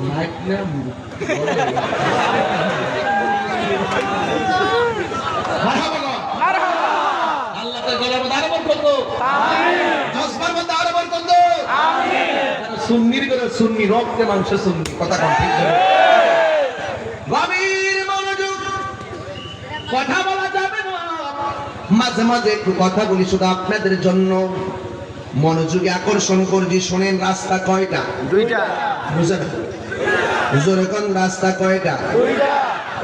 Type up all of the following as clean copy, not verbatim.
Mic না আল্লাহ তার গলার মধ্যে আরো বরকত দাও, জজবার মধ্যে আরো বরকত দাও। সুন্নির করে সুন্নি, রক্তে মাংস সুন্নি, কথা কম ঠিক করে গভীর মনোযোগ, কথা বলা যাবে না, মাঝে মাঝে একটু কথা বলি শুধু আপনাদের জন্য, মনোযোগে আকর্ষণ করছি। শোনেন, রাস্তা কয়টা? দুইটা। বুঝেন? জোরে কোন রাস্তা কয়টা? দুইটা।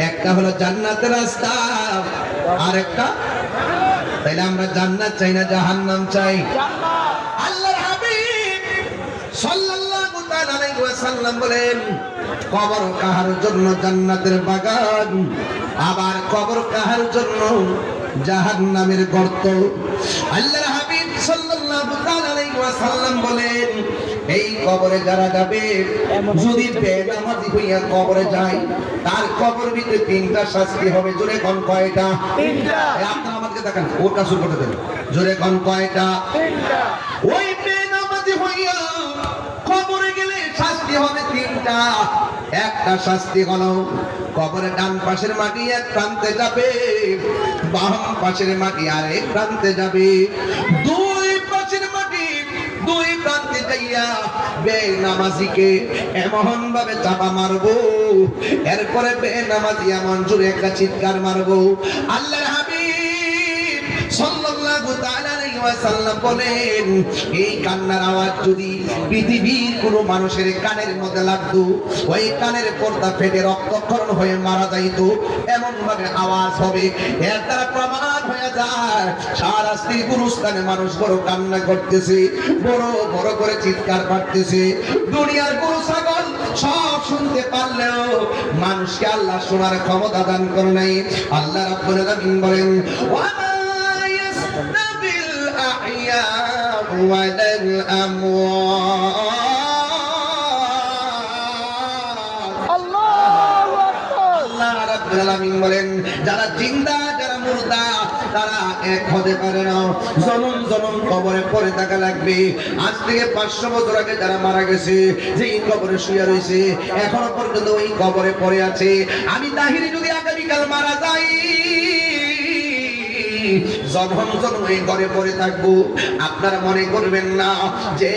একটা হলো জান্নাতের রাস্তা, আর একটা, তাইলে আমরা জান্নাত চাই না জাহান্নাম চাই? আল্লাহর হাবিব সাল্লাল্লাহু তাআলা আলাইহি ওয়াসাল্লাম বলেন, কবর কাহার জন্য জান্নাতের বাগান, আবার কবর কাহার জন্য জাহান্নামের গর্ত। আল্লাহর হাবিব সাল্লাল্লাহু তাআলা আলাইহি ওয়াসাল্লাম বলেন, এই কবরে যারা যাবে, যদি বেনামাজি হইয়া কবরে যায়, তার কবর ভিতরে তিনটা শাস্তি হবে। জোরে কোন কয়টা? তিনটা। আপনারা আমাকে দেখেন, ওটা শুরু করতে দেন। জোরে কোন কয়টা? তিনটা। ওই বেনামাজি হইয়া কবরে গেলে শাস্তি হবে তিনটা। একটা শাস্তি হলো কবরের ডান পাশের মাটি এক প্রান্তে যাবে, বাম পাশের মাটি আর এক প্রান্তে যাবে। দুই পাশের মাটি দুই প্রান্তে যাইয়া বেনামাজিকে এমন ভাবে চাপা মারবো, এরপরে বেনামাজি এমন জোরে একটা চিৎকার মারবো। আল্লাহর হাবিব সাল্লাল্লাহু তাআলা আলাইহি ওয়াসাল্লাম বলেন, এই কান্নার আওয়াজ যদি পৃথিবীর কোনো মানুষের কানের মধ্যে লাগতো, ওই কানের পর্দা ফেটে রক্তক্ষরণ হয়ে মারা যাইতো, এমন ভাবে আওয়াজ হবে। এর দ্বারা প্রমাণ হয়ে যায় সারা স্ত্রী গুরুস্থানে মানুষ বড় কান্না করতেছে, বড় বড় করে চিৎকার করতেছে। দুনিয়ার গরু ছাগল সব শুনতে পারলেও মানুষকে আল্লাহ শোনার ক্ষমতা দান করে নাই। আল্লাহ রাব্বুল আলামিন বলেন, বলেন যারা জিন্দা যারা মুর্দা তারা এক হতে পারে না, জনম জনম কবরে পড়ে থাকা লাগবে। আজ থেকে 500 বছর আগে যারা মারা গেছে, যে কবরে শুয়ে রয়েছে, এখনো পর্যন্ত ওই কবরে পড়ে আছে। আমি তাহিরি যদি আগামীকাল মারা যাই, জনম জনম এই ঘরে পড়ে থাকবো। আপনারা মনে করবেন না যে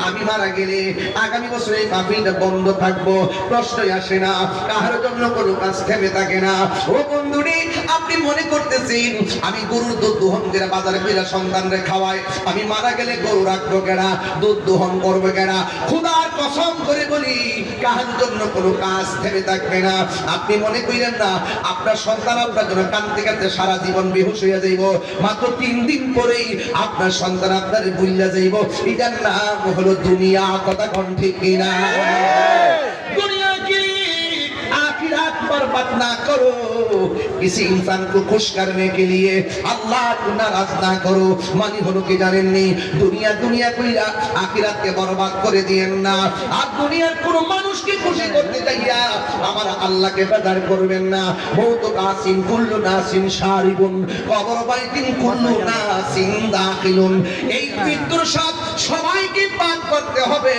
আমি মারা গেলে আগামী বছর এই মাহফিলটা বন্ধ থাকবো, প্রশ্নই আসে না, কাহার জন্য কোনো কাজ থেমে থাকে না। ও বন্ধুরি, আপনি মনে করতেছেন আমি গরুর দুধ দোহন করে বাজারে ফিরা সন্তানরে খাওয়াই, আমি মারা গেলে গরু রাখবো কেনা, দুধ দোহন করবো কেনা? খোদার কসম করে বলি, কাহার জন্য কোনো কাজ থেমে থাকবে না। আপনি মনে করেন না আপনার সন্তান আপনার জন্য কাঁদতে কাঁদতে সারা জীবন বেহুশ হয়ে যাইব, মাত্র 3 দিন পরেই আপনার সন্তান আপনার ভুলিয়া যাইব। এটার নাম হলো দুনিয়া। কথা কোন ঠিক কিনা? दुनिया की आखिरत बर्बाद ना करो, किसी इंसान को खुश करने के लिए अल्लाह को नाराज ना करो। मानी হলো কি জানেন নি, দুনিয়া দুনিয়া কইরা আখিরাতকে বরবাদ করে দিয়েন না। আর দুনিয়ার কোন মানুষকে খুশি করতে যাইয়া আমার আল্লাহকে বেজার করবেন না। বহুত কাসিন কুল্লু নাসিন শারিবুন কবর বাইতিন কুল্লু নাসিন দাখিলুন। এই মৃত্যুর স্বাদ সবাইকে পান করতে হবে,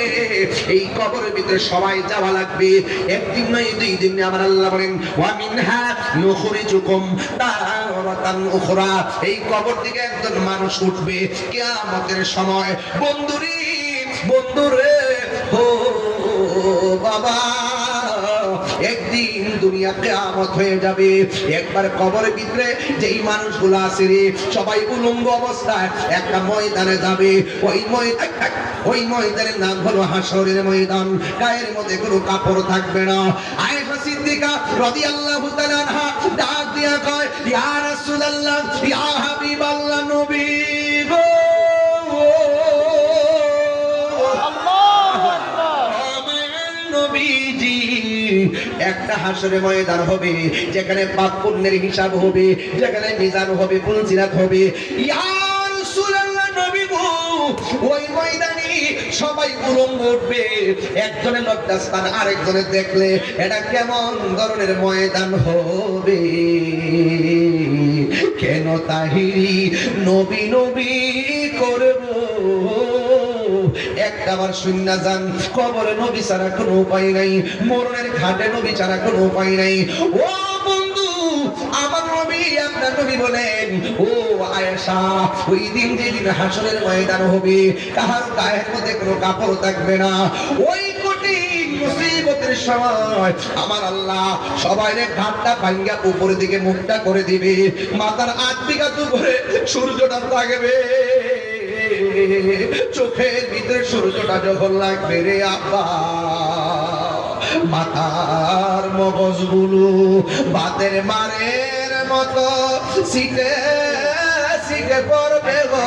এই কবরের ভিতরে সবাই যাওয়া লাগবে। একদিন নয়, 2 দিন। আমার আল্লাহ বলেন, ওয়া মিনহা নুখরিজুকুম তারাতান উখরা। এই কবর থেকে একজন মানুষ উঠবে কিয়ামতের সময়। বন্ধুরে বন্ধুরে, ও বাবা, একদিন দুনিয়া কিয়ামত হয়ে যাবে। একবার কবরের ভিতরে যেই মানুষগুলো আছে রে, সবাই উলঙ্গ অবস্থায় একটা ময়দানে যাবে। ওই ময়দানের নাম হলো হাসরের ময়দান। গায়ের মধ্যে কোনো কাপড় থাকবে না। আয়েশা সিদ্দিকা রাদিয়াল্লাহু তাআলা আনহা ডাক দিয়া কয়, ইয়া রাসূলুল্লাহ, ইয়া হাবিবাল্লাহ, নবী গো, একটা হাসরের ময়দান হবে যেখানে পাপ পুণ্যের হিসাব হবে, যেখানে মিজান হবে, পুলসিরাত হবে। ইয়া রাসূলুল্লাহ, নবী গো, ওই ময়দানে সবাই উলঙ্গ উঠবে। একজনের লজ্জাস্থান আরেকজনে দেখলে এটা কেমন ধরনের ময়দান হবে? কেন তাহিরি নবী নবী করব? একটা একটা বার শূন্য যান, কবরে নবী ছাড়া কোনো উপায় নাই, মরণের ঘাটে নবী ছাড়া কোনো উপায় নাই। ও বন্ধু, আমার নবী আপনার নবী বলেন, ও আয়েশা, ওই দিন যেদিন হাসরের ময়দান হবে, কাহার গায়ের মধ্যে কোনো কাপড় থাকবে না, ওই কঠিন মুসিবতের সময় আমার আল্লাহ সবাইরে ঘাটটা ভাঙ্গা উপরের দিকে মুখটা করে দিবে, মাথার 8 বিঘা উপরে সূর্যটা থাকবে, চোখের ভিতরে সূর্যটা যখন লাগবে রে আব্বা, মাথার মগজগুলো বাতের মারের মতো সিটে সিটে পড়বে গো।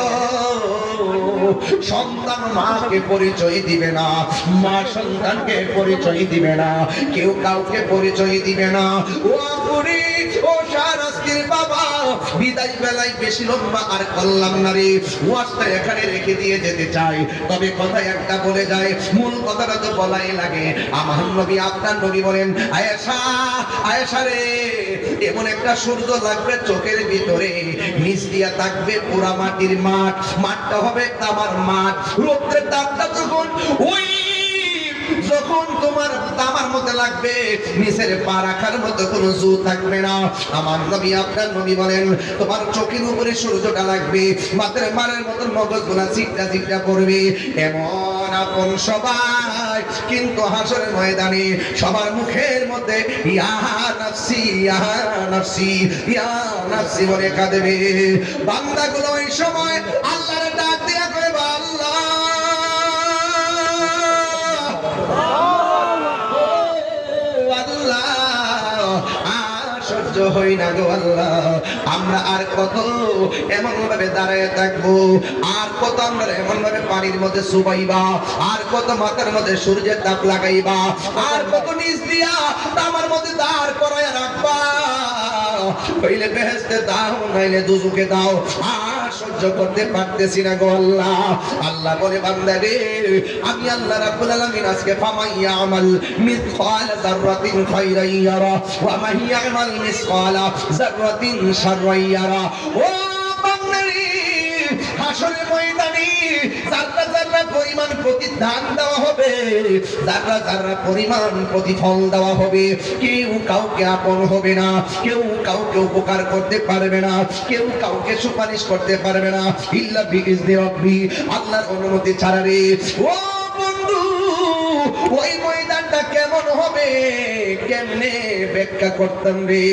সন্তান মাকে পরিচয় দিবে না, মা সন্তানকে পরিচয় দিবে না, কেউ কাউকে পরিচয় দিবে না। ও পুরি, ও শাহরাস্তির বাবা, বিদায় বেলায় বেশি লম্বা আর করলাম না রে, ওয়াজটা এখানে রেখে দিয়ে যেতে চাই, তবে কথা একটা বলে যায়, মূল কথাটা তো বলাই লাগে। আমার নবী আপনার নবী বলেন, আয়েশা, আয়েশা রে, এমন একটা সূর্য লাগবে চোখের ভিতরে, নিচ দিয়া থাকবে পুরা মাটির মাঠ, মাঠটা হবে তামার মাঠ, রৌদ্রের তাপটা যখন তোমার তামার মধ্যে লাগবে, নিচের পা রাখার মতো কোনো জু থাকবে না। আমার নবী আপনার নবী বলেন, তোমার চোখের উপরে সূর্যটা লাগবে, মাথার মারের মতো মগজগুলা চিকটা চিকটা পড়বে, এমন আপন সবাই, কিন্তু হাসরের ময়দানে সবার মুখের মধ্যে ইয়া নাফসি, ইয়া নাফসি, ইয়া নাফসি বলে কাঁদবে। বান্দাগুলো ওই সময় আল্লাহর ডাক দিয়া কইবে, আল্লাহ সহ্য হই না গো আল্লাহ, আমরা আর কত এমন ভাবে দাঁড়ায় থাকবো, আর কত আমরা এমন ভাবে পানির মধ্যে চুবাইবা, আর কত মাথার মধ্যে সূর্যের তাপ লাগাইবা, আর কত নিচ দিয়া তামার মধ্যে দাঁড় করায় রাখবা, হইলে বেহেশতে দাও নাইলে দুজকে দাও, আর সহ্য করতে পারতেছি না গো আল্লাহ। আল্লাহ বলে, বান্দা রে, আমি আল্লাহ রাব্বুল আলামিন আজকে ফামাইয়া আমাল মিসকাল যাররাতিন খায়রান ইয়ারা ওয়া মান ইয়ামাল মিসকাল যাররাতিন শাররান ইয়ারা। ও বান্দা রে, হাসরের ময়দানে যারা যারা পরিমাণ প্রতিদান দেওয়া হবে, যারা যারা পরিমাণ প্রতিফল দেওয়া হবে, কেউ কাউকে আপন হবে না, কেউ কাউকে উপকার করতে পারবে না, কেউ কাউকে সুপারিশ করতে পারবে না, ইল্লা বিইজনি রাব্বি, আল্লাহর অনুমতি ছাড়া রে। ও বন্ধু, ওই ময়দানটা কেমন হবে, কেমনে ব্যাখ্যা করতাম রে।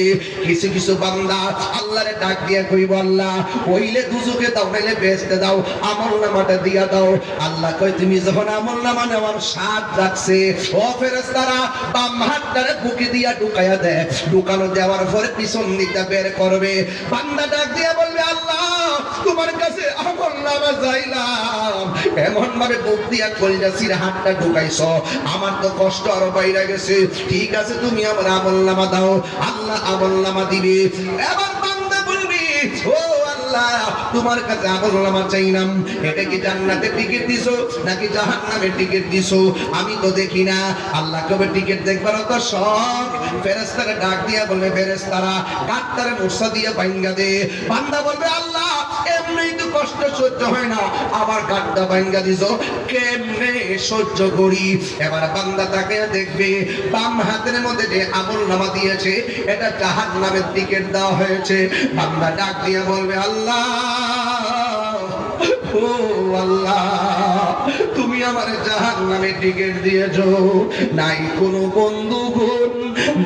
কিছু কিছু বান্দা আল্লাহরে ডাক দিয়া কইব, আল্লাহ ওইলে দুজকে দাও নাইলে বেহেশতে দাও, আমলনামাটা দিয়া দাও। আল্লাহ কয়, তুমি যখন আমলনামা নেওয়ার স্বাদ রাখছে, ও ফেরেশতারা বাম হাতটারে বুকে দিয়া ঢুকায়া দেয়, ঢুকানো দেওয়ার পরে পিছন দিকটা বের করবে, বান্দা ডাক দিয়া বলবে, আল্লাহ তোমার কাছে আমলনামা চাইলাম, এমন ভাবে বুক দিয়া কলিজা ছিঁড়ে হাতটা ঢুকাইছো, আমার তো কষ্ট আরো বাইরে গেছে, ঠিক আছে তুমি আমার আমলনামা দাও। আল্লাহ আমলনামা দিবে, এবার বান্দা বলবি, ও আল্লাহ তোমার কাছে আমলনামা চাইলাম, এটা কি জান্নাতের টিকিট দিছো নাকি জাহান্নামের টিকিট দিছো, আমি তো দেখি না। আল্লাহ কবে টিকিট দেখবার তো শখ। ফেরেশতারা ডাক দিয়া বলবে, ফেরেশতারা কাঠটারে মুসা দিয়ে ভাঙ্গা দে। বান্দা বলবে, আল্লাহ এমনি তো কষ্ট সহ্য হয় না, আবার কাঠটা ভাঙ্গা দিছো, কেমনে সহ্য করি। এবার বান্দা তাকে দেখবে, বাম হাতের মধ্যে যে আমলনামা দিয়েছে, এটা জাহান্নামের টিকিট দেওয়া হয়েছে। বান্দা ডাক দিয়া বলবে, আল্লাহ ও আল্লাহ, তুমি আমার জাহান্নামে টিকিট দিয়েছো, নাই কোনো বন্ধু গুণ,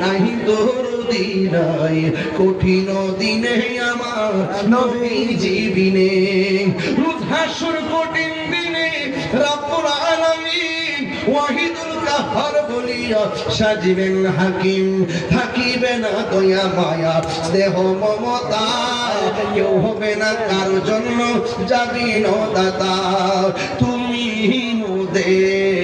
নাই দরদি নাই, কঠিন দিনে আমার নবীজি বিনে, রোজ হাসর কঠিন দিনে রব্বুল আলামিন ওয়াহিদুল কাহার বলিয়া সাজিবেন হাকিম, থাকিবে না দয়া মায়া স্নেহ মমতা, কেউ হবে না কারো জন্য যাবি দাতা, তুমি মোদের